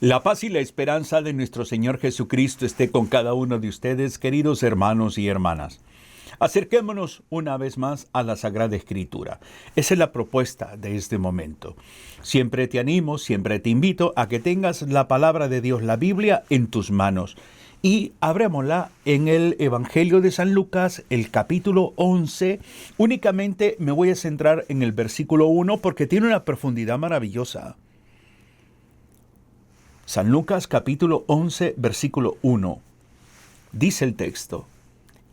La paz y la esperanza de nuestro Señor Jesucristo esté con cada uno de ustedes, queridos hermanos y hermanas. Acerquémonos una vez más a la Sagrada Escritura. Esa es la propuesta de este momento. Siempre te animo, siempre te invito a que tengas la palabra de Dios, la Biblia, en tus manos. Y abrémosla en el Evangelio de San Lucas, el capítulo 11. Únicamente me voy a centrar en el versículo 1 porque tiene una profundidad maravillosa. San Lucas capítulo 11, versículo 1. Dice el texto: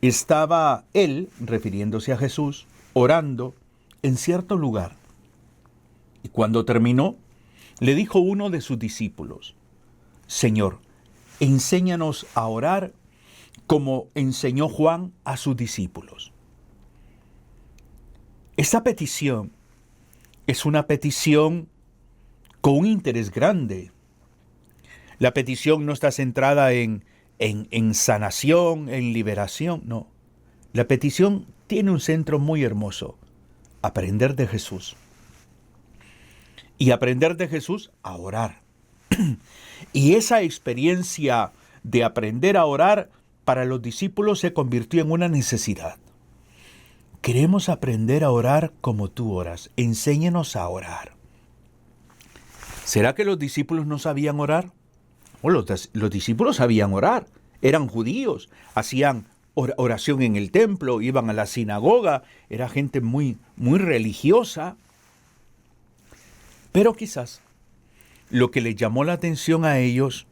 estaba él, refiriéndose a Jesús, orando en cierto lugar. Y cuando terminó, le dijo uno de sus discípulos: Señor, enséñanos a orar como enseñó Juan a sus discípulos. Esta petición es una petición con un interés grande. La petición no está centrada en sanación, en liberación, no. La petición tiene un centro muy hermoso: aprender de Jesús. Y aprender de Jesús a orar. Y esa experiencia de aprender a orar para los discípulos se convirtió en una necesidad. Queremos aprender a orar como tú oras. Enséñanos a orar. ¿Será que los discípulos no sabían orar? Los discípulos sabían orar, eran judíos, hacían oración en el templo, iban a la sinagoga, era gente muy religiosa. Pero quizás lo que les llamó la atención a ellos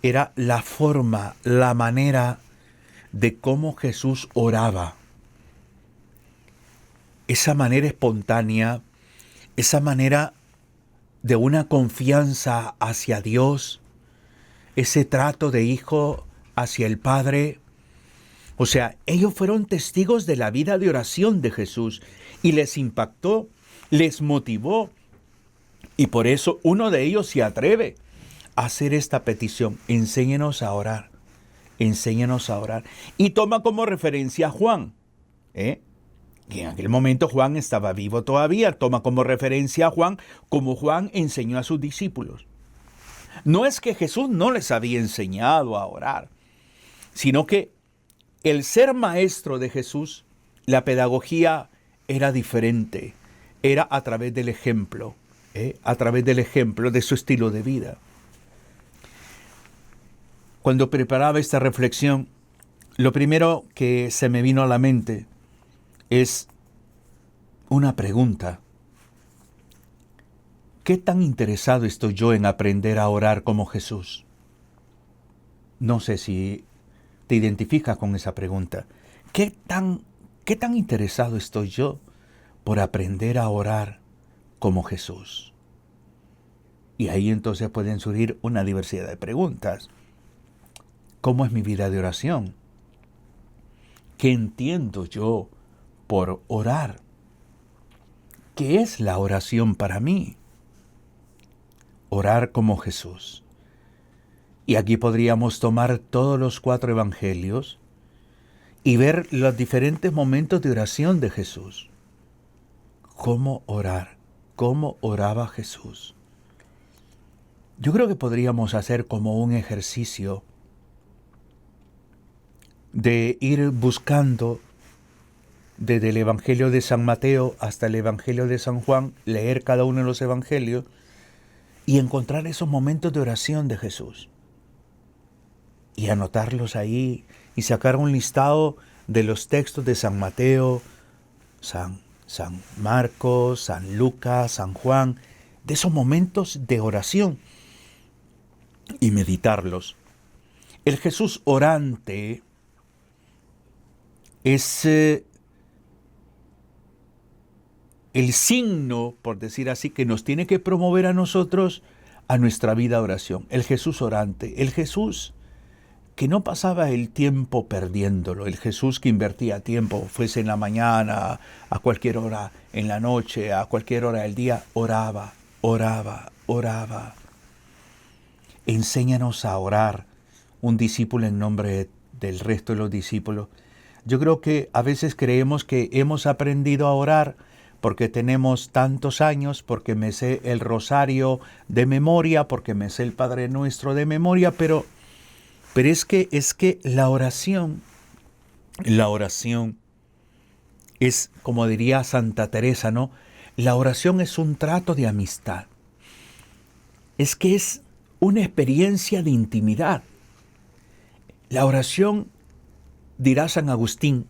era la forma, la manera de cómo Jesús oraba. Esa manera espontánea, esa manera de una confianza hacia Dios, ese trato de hijo hacia el Padre. O sea, ellos fueron testigos de la vida de oración de Jesús y les impactó, les motivó. Y por eso uno de ellos se atreve a hacer esta petición: enséñenos a orar, enséñenos a orar. Y toma como referencia a Juan. Y en aquel momento Juan estaba vivo todavía. Toma como referencia a Juan, como Juan enseñó a sus discípulos. No es que Jesús no les había enseñado a orar, sino que el ser maestro de Jesús, la pedagogía era diferente. Era a través del ejemplo, a través del ejemplo de su estilo de vida. Cuando preparaba esta reflexión, lo primero que se me vino a la mente es una pregunta. ¿Qué tan interesado estoy yo en aprender a orar como Jesús? No sé si te identificas con esa pregunta. ¿Qué tan interesado estoy yo por aprender a orar como Jesús? Y ahí entonces pueden surgir una diversidad de preguntas. ¿Cómo es mi vida de oración? ¿Qué entiendo yo por orar? ¿Qué es la oración para mí? Orar como Jesús. Y aquí podríamos tomar todos los 4 evangelios y ver los diferentes momentos de oración de Jesús. ¿Cómo orar? ¿Cómo oraba Jesús? Yo creo que podríamos hacer como un ejercicio de ir buscando desde el Evangelio de San Mateo hasta el Evangelio de San Juan, leer cada uno de los evangelios y encontrar esos momentos de oración de Jesús. Y anotarlos ahí y sacar un listado de los textos de San Mateo, San Marcos, San Lucas, San Juan, de esos momentos de oración y meditarlos. El Jesús orante es el signo, por decir así, que nos tiene que promover a nosotros a nuestra vida de oración. El Jesús orante, el Jesús que no pasaba el tiempo perdiéndolo, el Jesús que invertía tiempo, fuese en la mañana, a cualquier hora, en la noche, a cualquier hora del día, oraba. Enséñanos a orar, un discípulo en nombre del resto de los discípulos. Yo creo que a veces creemos que hemos aprendido a orar porque tenemos tantos años, porque me sé el rosario de memoria, porque me sé el Padre Nuestro de memoria, pero es que la oración es, como diría Santa Teresa, ¿no? La oración es un trato de amistad. Es que es una experiencia de intimidad. La oración, dirá San Agustín,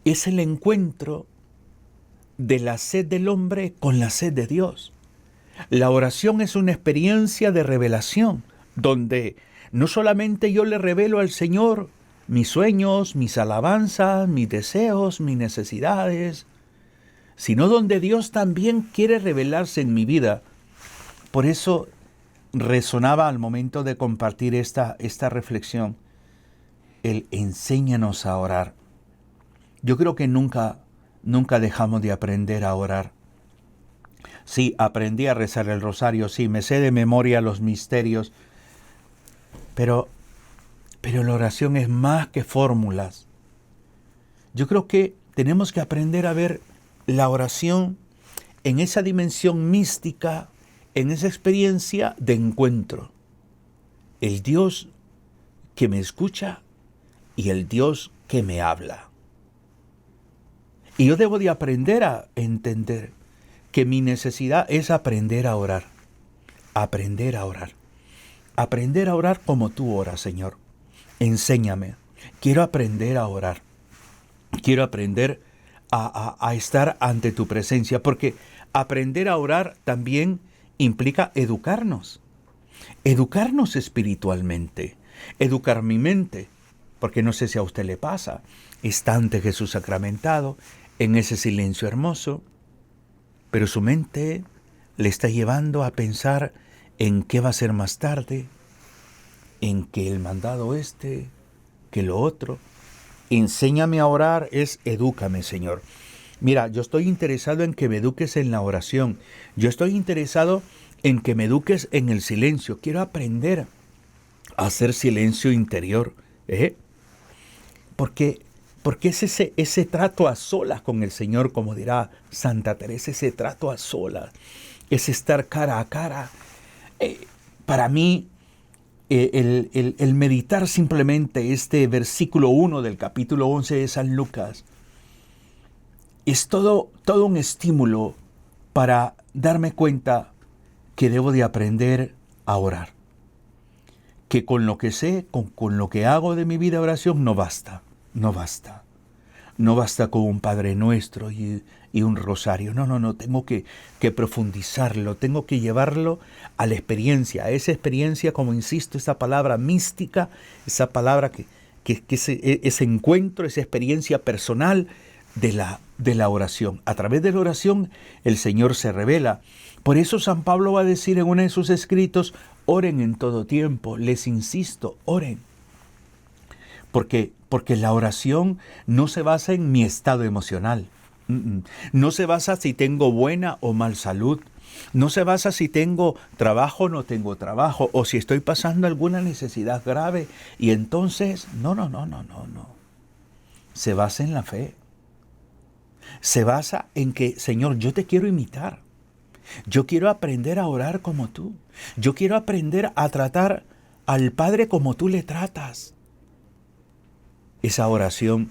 es el encuentro de la sed del hombre con la sed de Dios. La oración es una experiencia de revelación, donde no solamente yo le revelo al Señor mis sueños, mis alabanzas, mis deseos, mis necesidades, sino donde Dios también quiere revelarse en mi vida. Por eso resonaba al momento de compartir esta reflexión, el enséñanos a orar. Yo creo que nunca dejamos de aprender a orar. Sí, aprendí a rezar el rosario, sí, me sé de memoria los misterios, pero la oración es más que fórmulas. Yo creo que tenemos que aprender a ver la oración en esa dimensión mística, en esa experiencia de encuentro. El Dios que me escucha y el Dios que me habla. Y yo debo de aprender a entender que mi necesidad es aprender a orar. Aprender a orar. Aprender a orar como tú oras, Señor. Enséñame. Quiero aprender a orar. Quiero aprender a estar ante tu presencia, porque aprender a orar también implica educarnos. Educarnos espiritualmente. Educar mi mente. Porque no sé si a usted le pasa. Está ante Jesús sacramentado, en ese silencio hermoso, pero su mente le está llevando a pensar en qué va a ser más tarde, en que el mandado que lo otro. Enséñame a orar es edúcame, Señor. Mira, yo estoy interesado en que me eduques en la oración. Yo estoy interesado en que me eduques en el silencio. Quiero aprender a hacer silencio interior. Porque es ese trato a solas con el Señor, como dirá Santa Teresa, ese trato a solas, es estar cara a cara. Para mí, el meditar simplemente este versículo 1 del capítulo 11 de San Lucas es todo un estímulo para darme cuenta que debo de aprender a orar. Que con lo que sé, con lo que hago de mi vida de oración, no basta. No basta. No basta con un Padre Nuestro y un rosario. No. Tengo que profundizarlo. Tengo que llevarlo a la experiencia. A esa experiencia, como insisto, esa palabra mística, esa palabra que ese encuentro, esa experiencia personal de la oración. A través de la oración, el Señor se revela. Por eso San Pablo va a decir en uno de sus escritos, oren en todo tiempo. Les insisto, oren. Porque la oración no se basa en mi estado emocional. No se basa si tengo buena o mal salud. No se basa si tengo trabajo o no tengo trabajo. O si estoy pasando alguna necesidad grave. Y entonces, no. Se basa en la fe. Se basa en que, Señor, yo te quiero imitar. Yo quiero aprender a orar como tú. Yo quiero aprender a tratar al Padre como tú le tratas. Esa oración,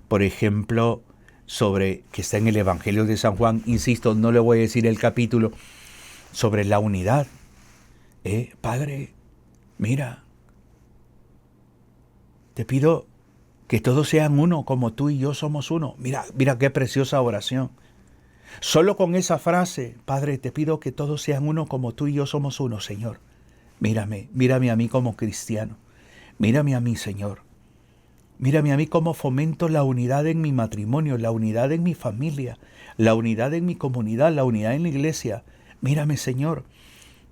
por ejemplo, que está en el Evangelio de San Juan, insisto, no le voy a decir el capítulo, sobre la unidad. Padre, mira, te pido que todos sean uno como tú y yo somos uno. Mira qué preciosa oración. Solo con esa frase, Padre, te pido que todos sean uno como tú y yo somos uno, Señor. Mírame a mí como cristiano. Mírame a mí, Señor. Mírame a mí cómo fomento la unidad en mi matrimonio, la unidad en mi familia, la unidad en mi comunidad, la unidad en la iglesia. Mírame, Señor.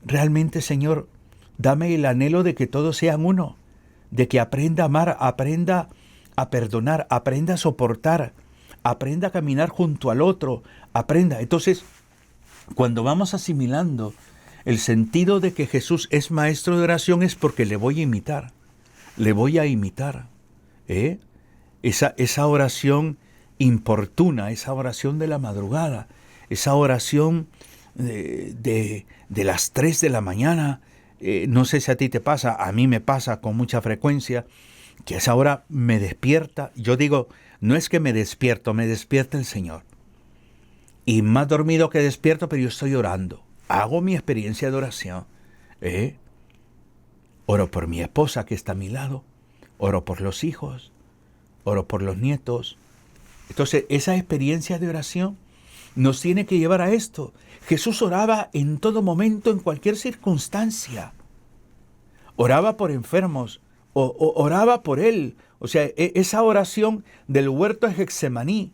Realmente, Señor, dame el anhelo de que todos sean uno, de que aprenda a amar, aprenda a perdonar, aprenda a soportar, aprenda a caminar junto al otro, aprenda. Entonces, cuando vamos asimilando el sentido de que Jesús es maestro de oración es porque le voy a imitar, Esa oración importuna, esa oración de la madrugada, esa oración de las 3 de la mañana. No sé si a ti te pasa, a mí me pasa con mucha frecuencia, que a esa hora me despierta. Yo digo, no es que me despierto, me despierta el Señor. Y más dormido que despierto, pero yo estoy orando. Hago mi experiencia de oración. Oro por mi esposa que está a mi lado. Oro por los hijos. Oro por los nietos. Entonces, esa experiencia de oración nos tiene que llevar a esto. Jesús oraba en todo momento, en cualquier circunstancia. Oraba por enfermos, oraba por él. O sea, esa oración del huerto de Getsemaní,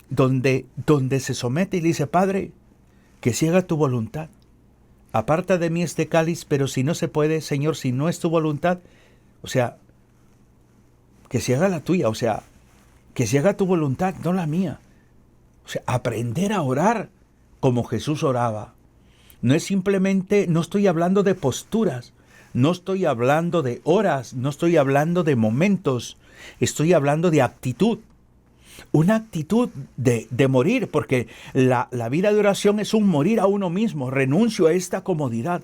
donde se somete y le dice, Padre, que se haga tu voluntad. Aparta de mí este cáliz, pero si no se puede, Señor, si no es tu voluntad, o sea, que se haga la tuya, o sea, que se haga tu voluntad, no la mía. O sea, aprender a orar como Jesús oraba. No es simplemente, no estoy hablando de posturas, no estoy hablando de horas, no estoy hablando de momentos, estoy hablando de actitud. Una actitud de morir, porque la vida de oración es un morir a uno mismo. Renuncio a esta comodidad,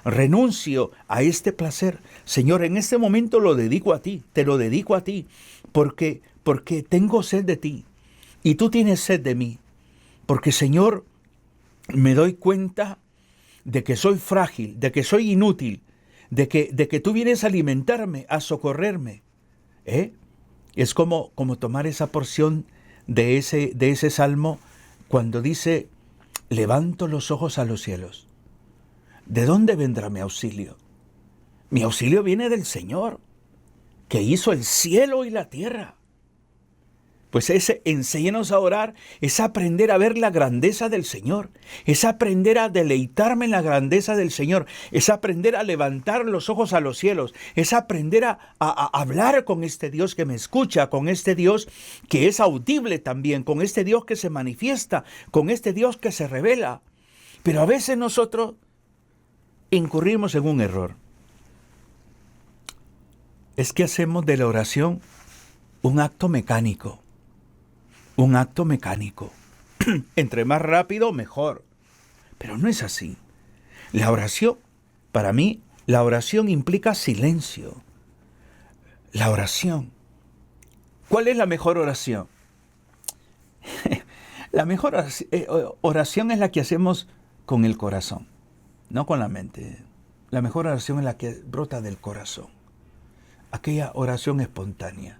renuncio a este placer. Señor, en este momento lo dedico a ti, te lo dedico a ti, porque tengo sed de ti y tú tienes sed de mí. Porque, Señor, me doy cuenta de que soy frágil, de que soy inútil, de que tú vienes a alimentarme, a socorrerme. Es como tomar esa porción de ese salmo cuando dice, levanto los ojos a los cielos. ¿De dónde vendrá mi auxilio? Mi auxilio viene del Señor, que hizo el cielo y la tierra. Pues enséñanos a orar, es aprender a ver la grandeza del Señor, es aprender a deleitarme en la grandeza del Señor, es aprender a levantar los ojos a los cielos, es aprender a hablar con este Dios que me escucha, con este Dios que es audible también, con este Dios que se manifiesta, con este Dios que se revela. Pero a veces nosotros incurrimos en un error. Es que hacemos de la oración un acto mecánico. Un acto mecánico. Entre más rápido, mejor. Pero no es así. La oración, para mí, la oración implica silencio. La oración. ¿Cuál es la mejor oración? La mejor oración es la que hacemos con el corazón, no con la mente. La mejor oración es la que brota del corazón. Aquella oración espontánea.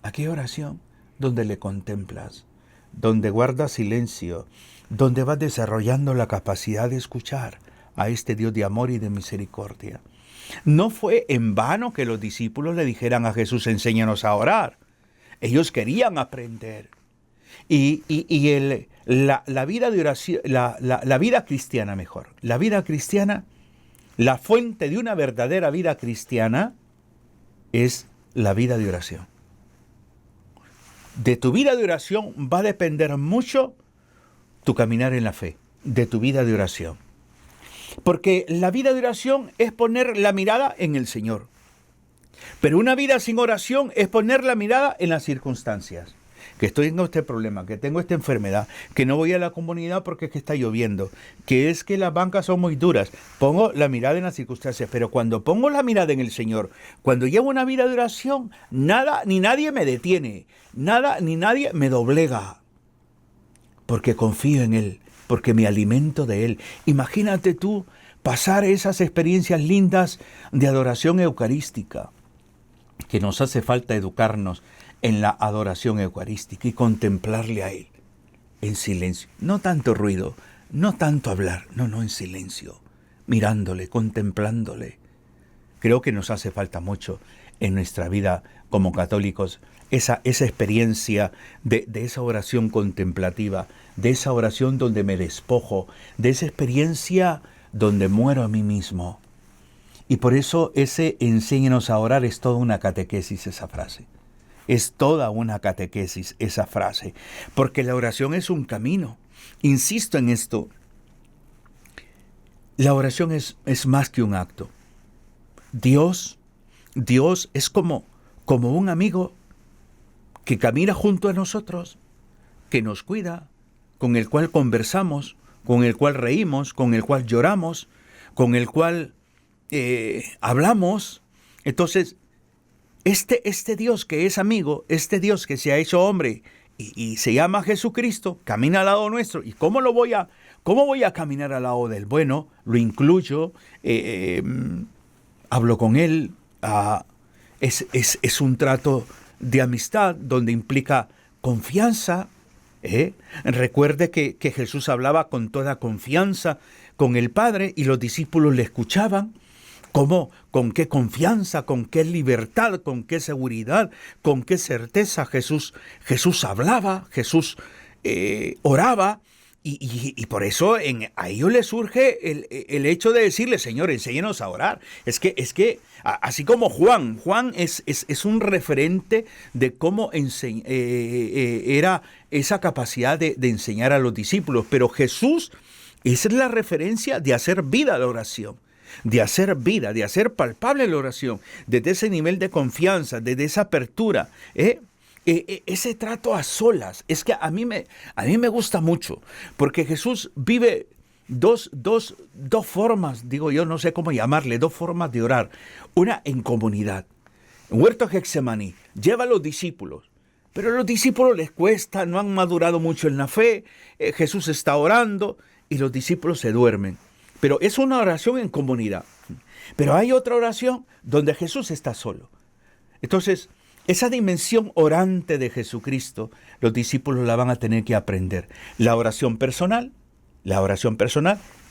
Aquella oración donde le contemplas, donde guardas silencio, donde vas desarrollando la capacidad de escuchar a este Dios de amor y de misericordia. No fue en vano que los discípulos le dijeran a Jesús, enséñanos a orar. Ellos querían aprender. Y la vida de oración, la vida cristiana mejor, la vida cristiana, la fuente de una verdadera vida cristiana es la vida de oración. De tu vida de oración va a depender mucho tu caminar en la fe, de tu vida de oración. Porque la vida de oración es poner la mirada en el Señor. Pero una vida sin oración es poner la mirada en las circunstancias. Que estoy en este problema, que tengo esta enfermedad, que no voy a la comunidad porque es que está lloviendo, que es que las bancas son muy duras. Pongo la mirada en las circunstancias, pero cuando pongo la mirada en el Señor, cuando llevo una vida de oración, nada ni nadie me detiene, nada ni nadie me doblega, porque confío en Él, porque me alimento de Él. Imagínate tú pasar esas experiencias lindas de adoración eucarística, que nos hace falta educarnos en la adoración eucarística y contemplarle a Él en silencio. No tanto ruido, no tanto hablar, no, en silencio, mirándole, contemplándole. Creo que nos hace falta mucho en nuestra vida como católicos esa experiencia de esa oración contemplativa, de esa oración donde me despojo, de esa experiencia donde muero a mí mismo. Y por eso ese enséñanos a orar es toda una catequesis esa frase. Es toda una catequesis esa frase, porque la oración es un camino. Insisto en esto, la oración es más que un acto. Dios es como un amigo que camina junto a nosotros, que nos cuida, con el cual conversamos, con el cual reímos, con el cual lloramos, con el cual hablamos. Entonces, este Dios que es amigo, este Dios que se ha hecho hombre y se llama Jesucristo, camina al lado nuestro. ¿Y cómo voy a caminar al lado del? Bueno, lo incluyo, hablo con él, es un trato de amistad donde implica confianza. Recuerde que Jesús hablaba con toda confianza con el Padre y los discípulos le escuchaban. ¿Cómo? ¿Con qué confianza? ¿Con qué libertad? ¿Con qué seguridad? ¿Con qué certeza Jesús hablaba? Jesús oraba. Y por eso a ellos les surge el hecho de decirle: Señor, enséñanos a orar. Es que así como Juan es un referente de cómo era esa capacidad de enseñar a los discípulos, pero Jesús es la referencia de hacer vida la oración, de hacer vida, de hacer palpable la oración, desde ese nivel de confianza, desde esa apertura, ese trato a solas. Es que a mí me gusta mucho, porque Jesús vive dos formas, digo yo, no sé cómo llamarle, dos formas de orar. Una en comunidad. En Huerto de Getsemaní lleva a los discípulos, pero a los discípulos les cuesta, no han madurado mucho en la fe. Jesús está orando y los discípulos se duermen. Pero es una oración en comunidad. Pero hay otra oración donde Jesús está solo. Entonces, esa dimensión orante de Jesucristo, los discípulos la van a tener que aprender. La oración personal y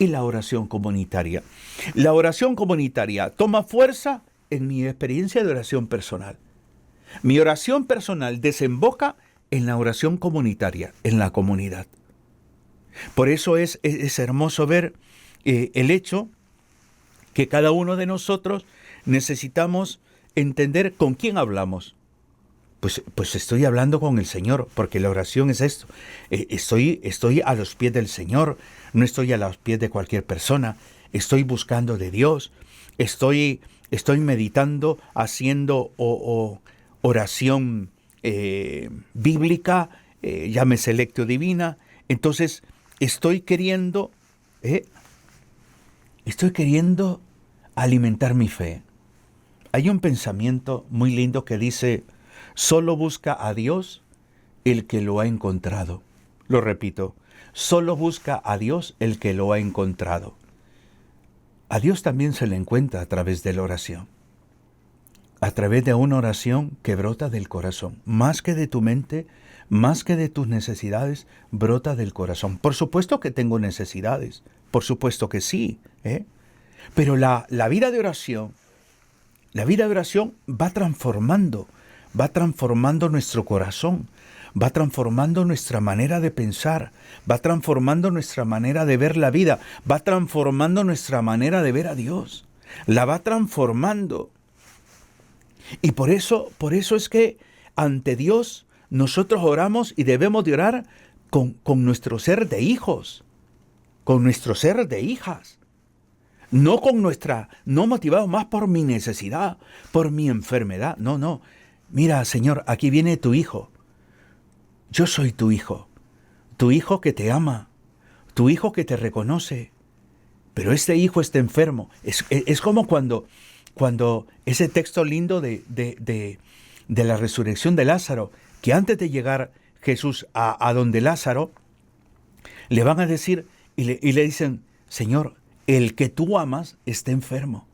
la oración comunitaria. La oración comunitaria toma fuerza en mi experiencia de oración personal. Mi oración personal desemboca en la oración comunitaria, en la comunidad. Por eso es hermoso ver el hecho que cada uno de nosotros necesitamos entender con quién hablamos. Pues estoy hablando con el Señor, porque la oración es esto. Estoy a los pies del Señor, no estoy a los pies de cualquier persona. Estoy buscando de Dios, estoy meditando, haciendo oración bíblica, llámese lectio divina. Entonces estoy queriendo alimentar mi fe. Hay un pensamiento muy lindo que dice: solo busca a Dios el que lo ha encontrado. Lo repito, solo busca a Dios el que lo ha encontrado. A Dios también se le encuentra a través de la oración. A través de una oración que brota del corazón. Más que de tu mente, más que de tus necesidades, brota del corazón. Por supuesto que tengo necesidades, por supuesto que sí, pero la vida de oración va transformando nuestro corazón, va transformando nuestra manera de pensar, va transformando nuestra manera de ver la vida, va transformando nuestra manera de ver a Dios, la va transformando. Y por eso es que ante Dios nosotros oramos y debemos de orar con nuestro ser de hijos, con nuestro ser de hijas. No motivado más por mi necesidad, por mi enfermedad. No. Mira, Señor, aquí viene tu hijo. Yo soy tu hijo que te ama, tu hijo que te reconoce. Pero este hijo está enfermo. Es como cuando ese texto lindo de la resurrección de Lázaro, que antes de llegar Jesús a donde Lázaro, le van a decir y le dicen: Señor, el que tú amas está enfermo.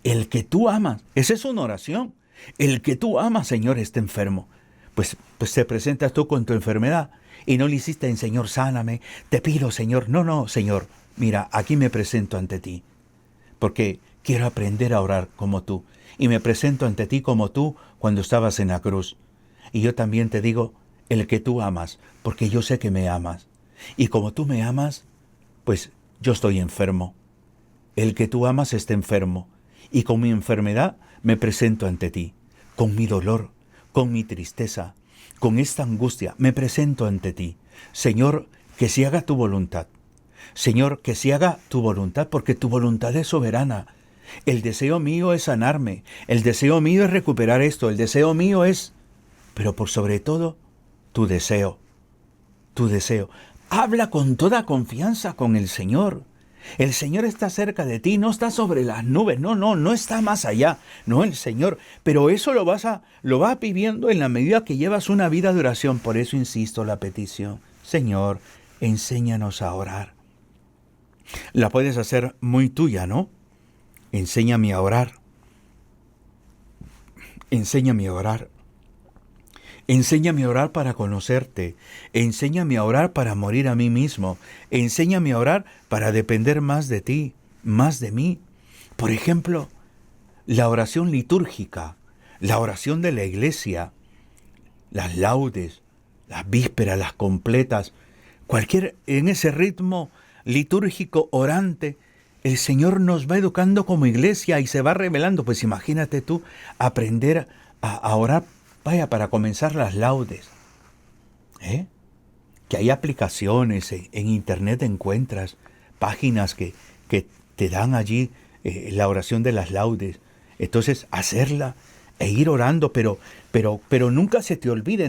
El que tú amas. Esa es una oración. El que tú amas, Señor, está enfermo. Pues te presentas tú con tu enfermedad y no le hiciste: Señor, sáname. Te pido, Señor. No, Señor. Mira, aquí me presento ante ti. Porque quiero aprender a orar como tú. Y me presento ante ti como tú cuando estabas en la cruz. Y yo también te digo: el que tú amas, porque yo sé que me amas. Y como tú me amas, pues yo estoy enfermo. El que tú amas está enfermo. Y con mi enfermedad me presento ante ti. Con mi dolor, con mi tristeza, con esta angustia, me presento ante ti. Señor, que se haga tu voluntad. Señor, que se haga tu voluntad, porque tu voluntad es soberana. El deseo mío es sanarme. El deseo mío es recuperar esto. El deseo mío es... Pero por sobre todo, tu deseo. Habla con toda confianza con el Señor. El Señor está cerca de ti, no está sobre las nubes, no está más allá, no el Señor. Pero eso lo vas viviendo en la medida que llevas una vida de oración. Por eso insisto la petición. Señor, enséñanos a orar. La puedes hacer muy tuya, ¿no? Enséñame a orar. Enséñame a orar. Enséñame a orar para conocerte. Enséñame a orar para morir a mí mismo. Enséñame a orar para depender más de ti, más de mí. Por ejemplo, la oración litúrgica, la oración de la iglesia, las laudes, las vísperas, las completas, en ese ritmo litúrgico orante, el Señor nos va educando como iglesia y se va revelando. Pues imagínate tú aprender a orar. Vaya, para comenzar las laudes, que hay aplicaciones, en internet encuentras páginas que te dan allí la oración de las laudes. Entonces, hacerla e ir orando, pero nunca se te olvide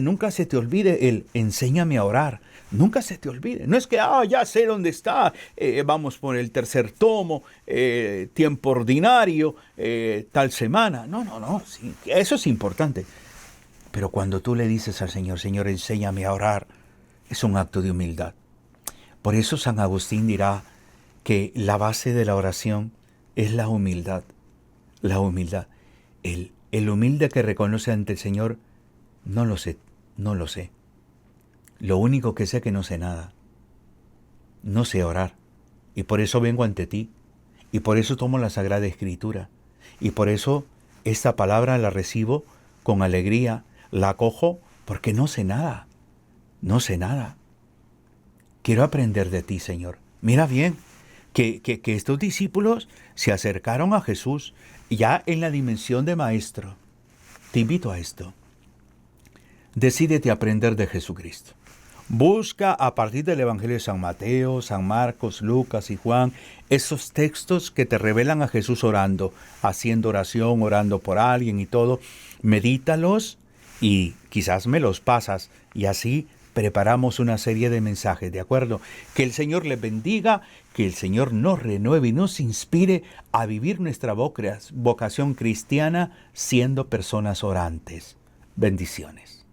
el enséñame a orar. Nunca se te olvide. No es que, ya sé dónde está, vamos por el tercer tomo, tiempo ordinario, tal semana. No, sí, eso es importante. Pero cuando tú le dices al Señor, Señor, enséñame a orar, es un acto de humildad. Por eso San Agustín dirá que la base de la oración es la humildad. La humildad. El humilde que reconoce ante el Señor, no lo sé. Lo único que sé es que no sé nada. No sé orar. Y por eso vengo ante ti. Y por eso tomo la Sagrada Escritura. Y por eso esta palabra la recibo con alegría. La acojo porque no sé nada. Quiero aprender de ti, Señor. Mira bien, que estos discípulos se acercaron a Jesús ya en la dimensión de maestro. Te invito a esto. Decídete a aprender de Jesucristo. Busca a partir del Evangelio de San Mateo, San Marcos, Lucas y Juan, esos textos que te revelan a Jesús orando, haciendo oración, orando por alguien y todo. Medítalos y quizás me los pasas y así preparamos una serie de mensajes, ¿de acuerdo? Que el Señor les bendiga, que el Señor nos renueve y nos inspire a vivir nuestra vocación cristiana siendo personas orantes. Bendiciones.